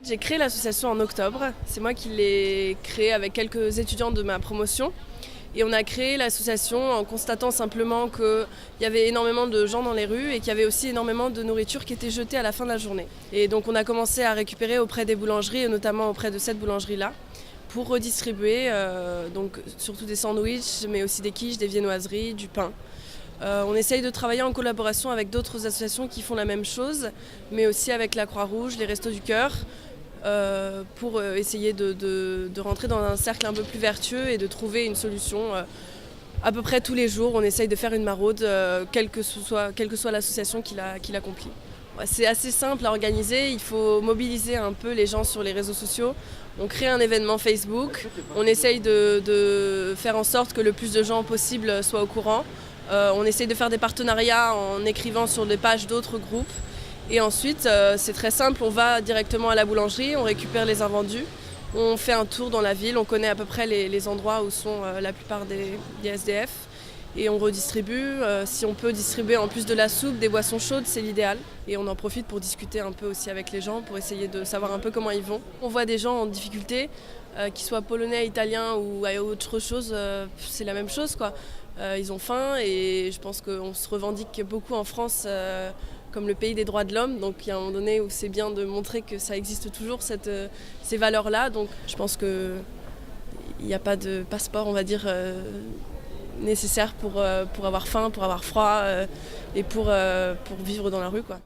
J'ai créé l'association en octobre. C'est moi qui l'ai créée avec quelques étudiants de ma promotion. Et on a créé l'association en constatant simplement qu'il y avait énormément de gens dans les rues et qu'il y avait aussi énormément de nourriture qui était jetée à la fin de la journée. Et donc on a commencé à récupérer auprès des boulangeries, et notamment auprès de cette boulangerie-là, pour redistribuer donc surtout des sandwichs, mais aussi des quiches, des viennoiseries, du pain. On essaye de travailler en collaboration avec d'autres associations qui font la même chose, mais aussi avec la Croix-Rouge, les Restos du Cœur, pour essayer de rentrer dans un cercle un peu plus vertueux et de trouver une solution. À peu près tous les jours, on essaye de faire une maraude, quelle que soit l'association qui l'accomplit. Ouais, c'est assez simple à organiser, il faut mobiliser un peu les gens sur les réseaux sociaux. On crée un événement Facebook, on essaye de faire en sorte que le plus de gens possible soient au courant. On essaye de faire des partenariats en écrivant sur des pages d'autres groupes. Et ensuite, c'est très simple, on va directement à la boulangerie, on récupère les invendus, on fait un tour dans la ville, on connaît à peu près les endroits où sont la plupart des SDF et on redistribue. Si on peut distribuer en plus de la soupe, des boissons chaudes, c'est l'idéal. Et on en profite pour discuter un peu aussi avec les gens, pour essayer de savoir un peu comment ils vont. On voit des gens en difficulté, qu'ils soient polonais, italiens ou autre chose, c'est la même chose, quoi. Ils ont faim et je pense qu'on se revendique beaucoup en France comme le pays des droits de l'homme. Donc il y a un moment donné où c'est bien de montrer que ça existe toujours, ces valeurs-là. Donc je pense qu'il n'y a pas de passeport, on va dire, nécessaire pour avoir faim, pour avoir froid et pour vivre dans la rue, quoi.